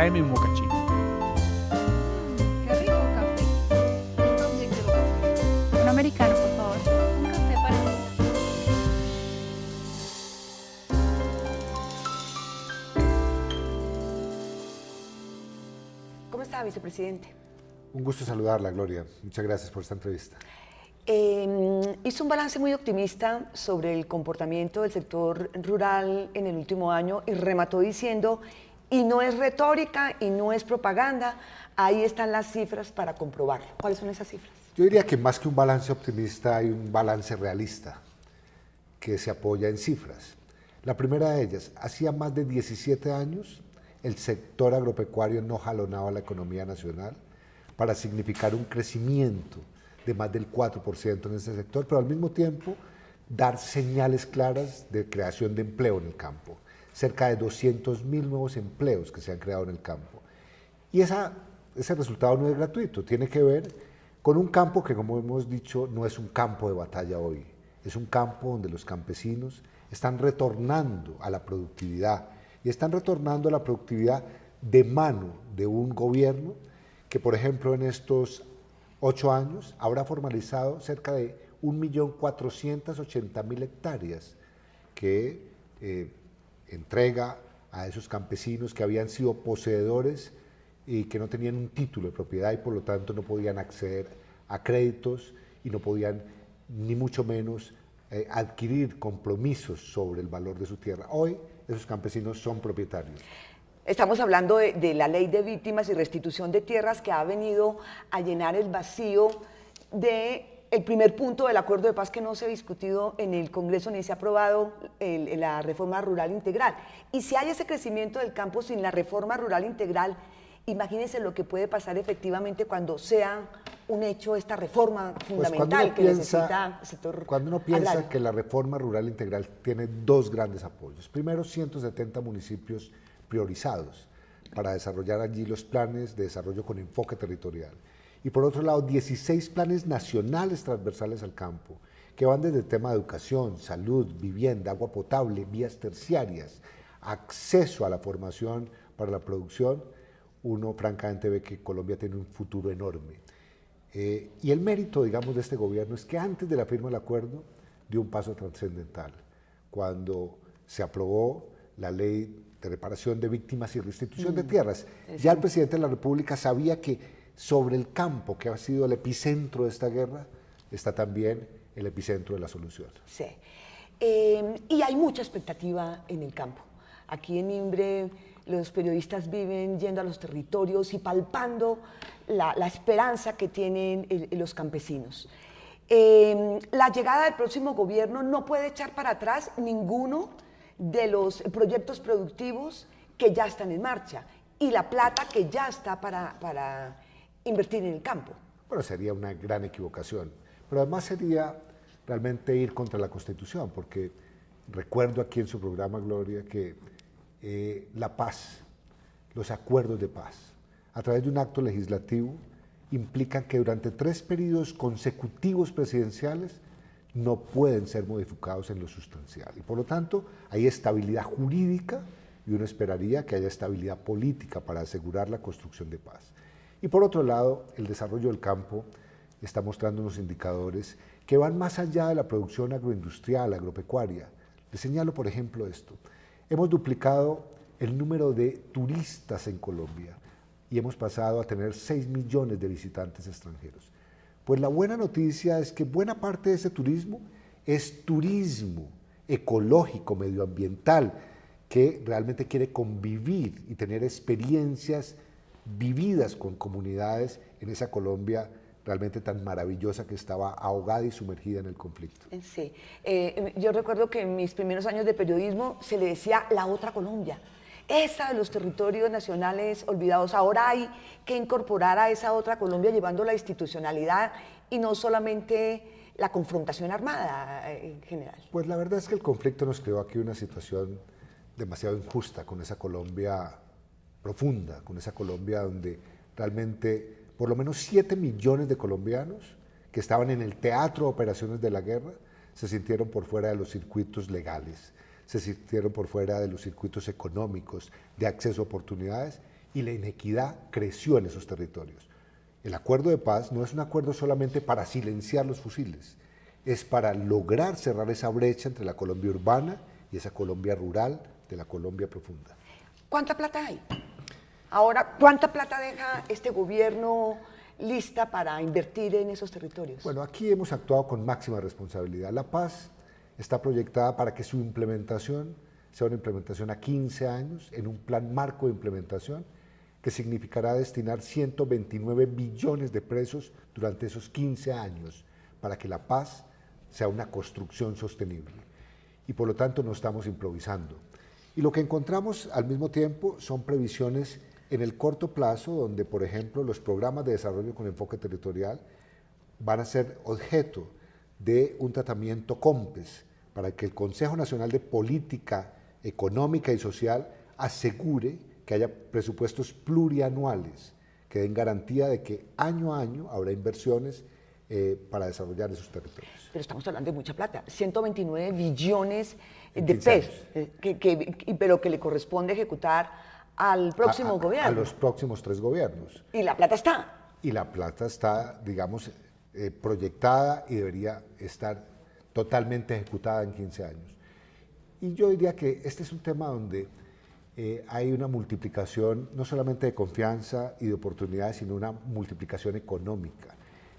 tráeme un mocachino. Qué rico café. Yo también quiero café. Un americano, por favor. Un café para mí. ¿Cómo está, vicepresidente? Un gusto saludarla, Gloria. Muchas gracias por esta entrevista. Hizo un balance muy optimista sobre el comportamiento del sector rural en el último año y remató diciendo, y no es retórica y no es propaganda, ahí están las cifras para comprobarlo. ¿Cuáles son esas cifras? Yo diría que más que un balance optimista hay un balance realista que se apoya en cifras. La primera de ellas, hacía más de 17 años el sector agropecuario no jalonaba la economía nacional para significar un crecimiento de más del 4% en ese sector, pero al mismo tiempo dar señales claras de creación de empleo en el campo. Cerca de 200.000 nuevos empleos que se han creado en el campo. Y ese resultado no es gratuito, tiene que ver con un campo que, como hemos dicho, no es un campo de batalla hoy. Es un campo donde los campesinos están retornando a la productividad y están retornando a la productividad de mano de un gobierno que, por ejemplo, en estos 8 años habrá formalizado cerca de 1.480.000 hectáreas que entrega a esos campesinos que habían sido poseedores y que no tenían un título de propiedad y por lo tanto no podían acceder a créditos y no podían ni mucho menos adquirir compromisos sobre el valor de su tierra. Hoy esos campesinos son propietarios. Estamos hablando de la ley de víctimas y restitución de tierras que ha venido a llenar el vacío del primer punto del acuerdo de paz que no se ha discutido en el Congreso ni se ha aprobado la reforma rural integral. Y si hay ese crecimiento del campo sin la reforma rural integral, imagínense lo que puede pasar efectivamente cuando sea un hecho esta reforma fundamental que necesita el sector Cuando uno piensa agrario. que la reforma rural integral tiene dos grandes apoyos. Primero, 170 municipios priorizados para desarrollar allí los planes de desarrollo con enfoque territorial. Y por otro lado, 16 planes nacionales transversales al campo, que van desde el tema de educación, salud, vivienda, agua potable, vías terciarias, acceso a la formación para la producción. Uno francamente ve que Colombia tiene un futuro enorme. Y el mérito, digamos, de este gobierno es que antes de la firma del acuerdo dio un paso trascendental, cuando se aprobó la ley de reparación de víctimas y restitución de tierras. Ya el presidente de la República sabía que sobre el campo, que ha sido el epicentro de esta guerra, está también el epicentro de la solución. Sí. Y hay mucha expectativa en el campo. Aquí en Imbre los periodistas viven yendo a los territorios y palpando la esperanza que tienen los campesinos. La llegada del próximo gobierno no puede echar para atrás ninguno de los proyectos productivos que ya están en marcha y la plata que ya está para invertir en el campo. Bueno, sería una gran equivocación, pero además sería realmente ir contra la Constitución, porque recuerdo aquí en su programa, Gloria, que la paz, los acuerdos de paz, a través de un acto legislativo, implican que durante 3 periodos consecutivos presidenciales no pueden ser modificados en lo sustancial. Y por lo tanto, hay estabilidad jurídica y uno esperaría que haya estabilidad política para asegurar la construcción de paz. Y por otro lado, el desarrollo del campo está mostrando unos indicadores que van más allá de la producción agroindustrial, agropecuaria. Les señalo, por ejemplo, esto. Hemos duplicado el número de turistas en Colombia y hemos pasado a tener 6 millones de visitantes extranjeros. Pues la buena noticia es que buena parte de ese turismo es turismo ecológico, medioambiental, que realmente quiere convivir y tener experiencias vividas con comunidades en esa Colombia realmente tan maravillosa que estaba ahogada y sumergida en el conflicto. Sí. Yo recuerdo que en mis primeros años de periodismo se le decía la otra Colombia, esa de los territorios nacionales olvidados. Ahora hay que incorporar a esa otra Colombia llevando la institucionalidad y no solamente la confrontación armada en general. Pues la verdad es que el conflicto nos creó aquí una situación demasiado injusta con esa Colombia profunda, con esa Colombia donde realmente por lo menos 7 millones de colombianos que estaban en el teatro de operaciones de la guerra se sintieron por fuera de los circuitos legales, se sintieron por fuera de los circuitos económicos, de acceso a oportunidades, y la inequidad creció en esos territorios. El acuerdo de paz no es un acuerdo solamente para silenciar los fusiles, es para lograr cerrar esa brecha entre la Colombia urbana y esa Colombia rural de la Colombia profunda. ¿Cuánta plata hay? Ahora, ¿cuánta plata deja este gobierno lista para invertir en esos territorios? Bueno, aquí hemos actuado con máxima responsabilidad. La paz está proyectada para que su implementación sea una implementación a 15 años, en un plan marco de implementación, que significará destinar 129 billones de pesos durante esos 15 años para que la paz sea una construcción sostenible. Y por lo tanto no estamos improvisando. Y lo que encontramos al mismo tiempo son previsiones en el corto plazo, donde por ejemplo los programas de desarrollo con enfoque territorial van a ser objeto de un tratamiento COMPES, para que el Consejo Nacional de Política Económica y Social asegure que haya presupuestos plurianuales que den garantía de que año a año habrá inversiones para desarrollar esos territorios. Pero estamos hablando de mucha plata, 129 billones En de 15 pesos, años. pero que le corresponde ejecutar al próximo gobierno. A los próximos 3 gobiernos. Y la plata está. Y la plata está, digamos, proyectada y debería estar totalmente ejecutada en 15 años. Y yo diría que este es un tema donde hay una multiplicación no solamente de confianza y de oportunidades, sino una multiplicación económica.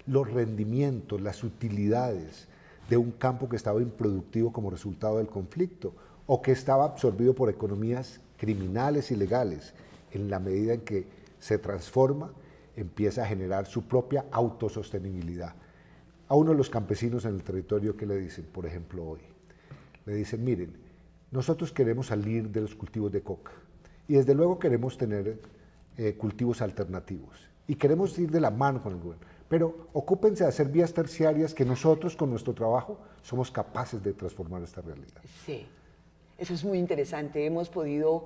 Los rendimientos, las utilidades de un campo que estaba improductivo como resultado del conflicto o que estaba absorbido por economías criminales y legales, en la medida en que se transforma, empieza a generar su propia autosostenibilidad. A uno de los campesinos en el territorio, ¿qué le dicen, por ejemplo, hoy? Le dicen, miren, nosotros queremos salir de los cultivos de coca y desde luego queremos tener cultivos alternativos y queremos ir de la mano con el gobierno, pero ocúpense de hacer vías terciarias que nosotros con nuestro trabajo somos capaces de transformar esta realidad. Sí, eso es muy interesante. Hemos podido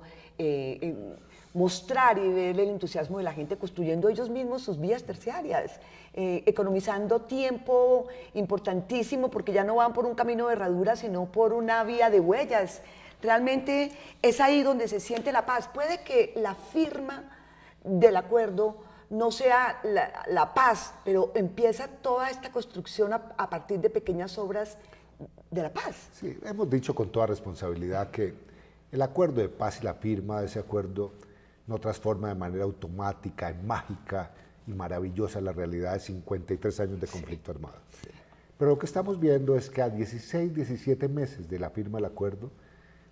mostrar y ver el entusiasmo de la gente construyendo ellos mismos sus vías terciarias, economizando tiempo importantísimo porque ya no van por un camino de herradura, sino por una vía de huellas. Realmente es ahí donde se siente la paz. Puede que la firma del acuerdo no sea la paz, pero empieza toda esta construcción a partir de pequeñas obras de la paz. Sí, hemos dicho con toda responsabilidad que el acuerdo de paz y la firma de ese acuerdo no transforma de manera automática, mágica y maravillosa la realidad de 53 años de conflicto armado. Sí. Pero lo que estamos viendo es que a 16, 17 meses de la firma del acuerdo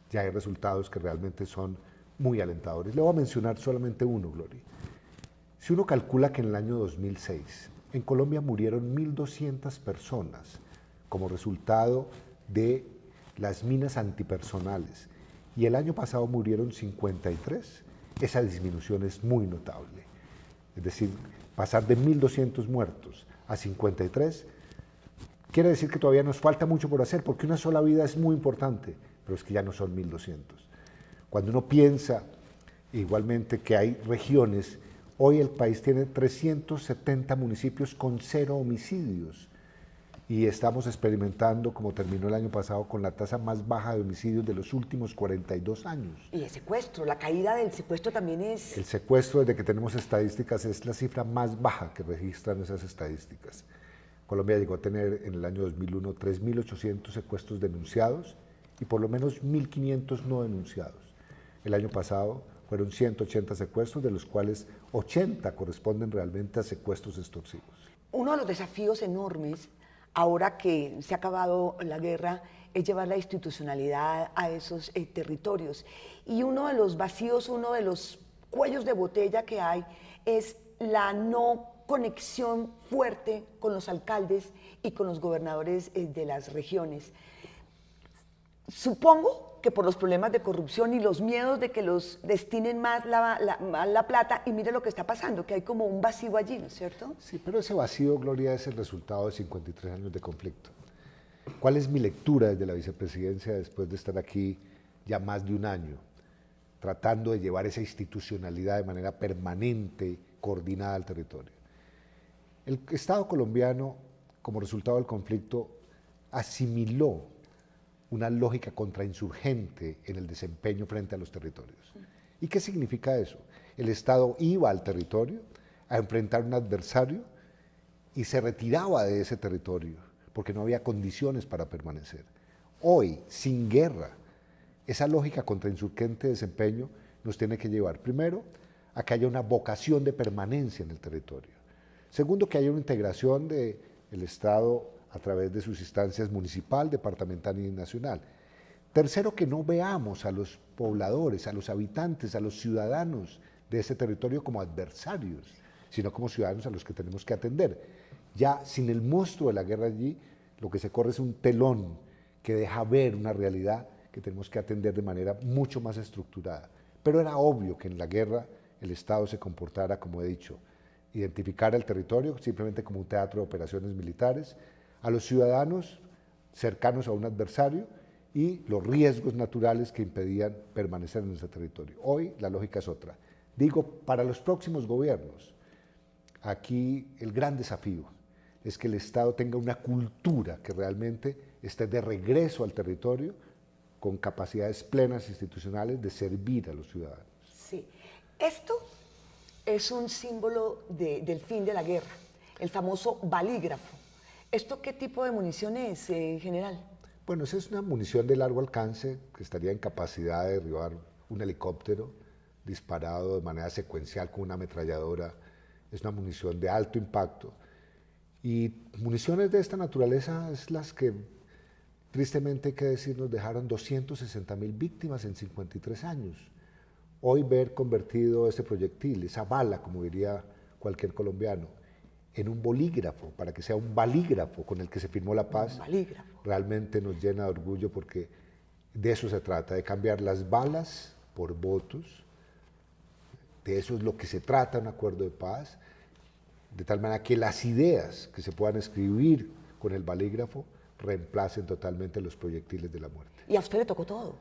ya hay resultados que realmente son muy alentadores. Le voy a mencionar solamente uno, Gloria. Si uno calcula que en el año 2006 en Colombia murieron 1.200 personas como resultado de las minas antipersonales y el año pasado murieron 53, esa disminución es muy notable. Es decir, pasar de 1.200 muertos a 53 quiere decir que todavía nos falta mucho por hacer, porque una sola vida es muy importante, pero es que ya no son 1.200. Cuando uno piensa igualmente que hay regiones, hoy el país tiene 370 municipios con 0 homicidios y estamos experimentando, como terminó el año pasado, con la tasa más baja de homicidios de los últimos 42 años. Y el secuestro, la caída del secuestro también es... El secuestro, desde que tenemos estadísticas, es la cifra más baja que registran esas estadísticas. Colombia llegó a tener en el año 2001 3.800 secuestros denunciados y por lo menos 1.500 no denunciados. El año pasado fueron 180 secuestros, de los cuales 80 corresponden realmente a secuestros extorsivos. Uno de los desafíos enormes, ahora que se ha acabado la guerra, es llevar la institucionalidad a esos territorios. Y uno de los vacíos, uno de los cuellos de botella que hay es la no conexión fuerte con los alcaldes y con los gobernadores de las regiones. Supongo que por los problemas de corrupción y los miedos de que los destinen más la plata, y mire lo que está pasando, que hay como un vacío allí, ¿no es cierto? Sí, pero ese vacío, Gloria, es el resultado de 53 años de conflicto. ¿Cuál es mi lectura desde la vicepresidencia después de estar aquí ya más de un año, tratando de llevar esa institucionalidad de manera permanente, coordinada al territorio? El Estado colombiano, como resultado del conflicto, asimiló una lógica contrainsurgente en el desempeño frente a los territorios. ¿Y qué significa eso? El Estado iba al territorio a enfrentar un adversario y se retiraba de ese territorio porque no había condiciones para permanecer. Hoy, sin guerra, esa lógica contrainsurgente de desempeño nos tiene que llevar, primero, a que haya una vocación de permanencia en el territorio. Segundo, que haya una integración del Estado a través de sus instancias municipal, departamental y nacional. Tercero, que no veamos a los pobladores, a los habitantes, a los ciudadanos de ese territorio como adversarios, sino como ciudadanos a los que tenemos que atender. Ya sin el monstruo de la guerra allí, lo que se corre es un telón que deja ver una realidad que tenemos que atender de manera mucho más estructurada. Pero era obvio que en la guerra el Estado se comportara, como he dicho, identificar el territorio simplemente como un teatro de operaciones militares, a los ciudadanos cercanos a un adversario y los riesgos naturales que impedían permanecer en ese territorio. Hoy la lógica es otra. Digo, para los próximos gobiernos, aquí el gran desafío es que el Estado tenga una cultura que realmente esté de regreso al territorio con capacidades plenas institucionales de servir a los ciudadanos. Sí, esto es un símbolo del fin de la guerra, el famoso balígrafo. ¿Esto qué tipo de munición es, general? Bueno, esa es una munición de largo alcance que estaría en capacidad de derribar un helicóptero disparado de manera secuencial con una ametralladora. Es una munición de alto impacto. Y municiones de esta naturaleza es las que, tristemente hay que decir, nos dejaron 260.000 víctimas en 53 años. Hoy ver convertido ese proyectil, esa bala, como diría cualquier colombiano, en un bolígrafo, para que sea un balígrafo con el que se firmó la paz, realmente nos llena de orgullo porque de eso se trata, de cambiar las balas por votos, de eso es lo que se trata un acuerdo de paz, de tal manera que las ideas que se puedan escribir con el balígrafo reemplacen totalmente los proyectiles de la muerte. Y a usted le tocó todo,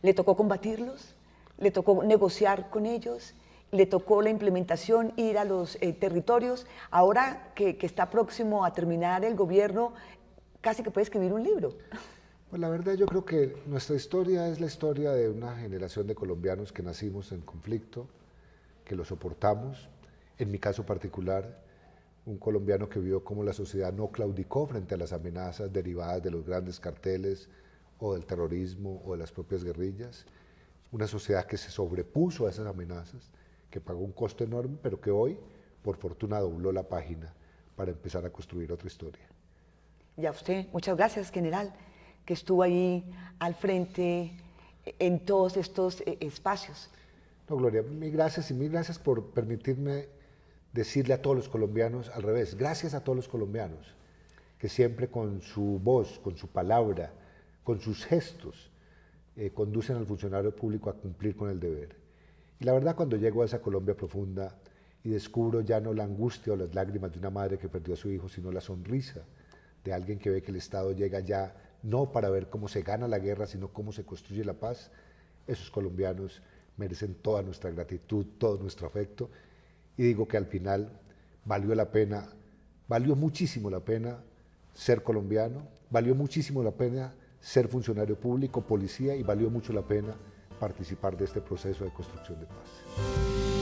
le tocó combatirlos, le tocó negociar con ellos, le tocó la implementación, ir a los territorios. Ahora que está próximo a terminar el gobierno, casi que puede escribir un libro. Pues la verdad yo creo que nuestra historia es la historia de una generación de colombianos que nacimos en conflicto, que lo soportamos. En mi caso particular, un colombiano que vio cómo la sociedad no claudicó frente a las amenazas derivadas de los grandes carteles o del terrorismo o de las propias guerrillas. Una sociedad que se sobrepuso a esas amenazas, que pagó un costo enorme, pero que hoy, por fortuna, dobló la página para empezar a construir otra historia. Y a usted, muchas gracias, general, que estuvo ahí al frente en todos estos espacios. No, Gloria, mil gracias y mil gracias por permitirme decirle a todos los colombianos al revés. Gracias a todos los colombianos que siempre con su voz, con su palabra, con sus gestos, conducen al funcionario público a cumplir con el deber. Y la verdad, cuando llego a esa Colombia profunda y descubro ya no la angustia o las lágrimas de una madre que perdió a su hijo, sino la sonrisa de alguien que ve que el Estado llega ya no para ver cómo se gana la guerra, sino cómo se construye la paz, esos colombianos merecen toda nuestra gratitud, todo nuestro afecto. Y digo que al final valió la pena, valió muchísimo la pena ser colombiano, valió muchísimo la pena ser funcionario público, policía, y valió mucho la pena participar de este proceso de construcción de paz.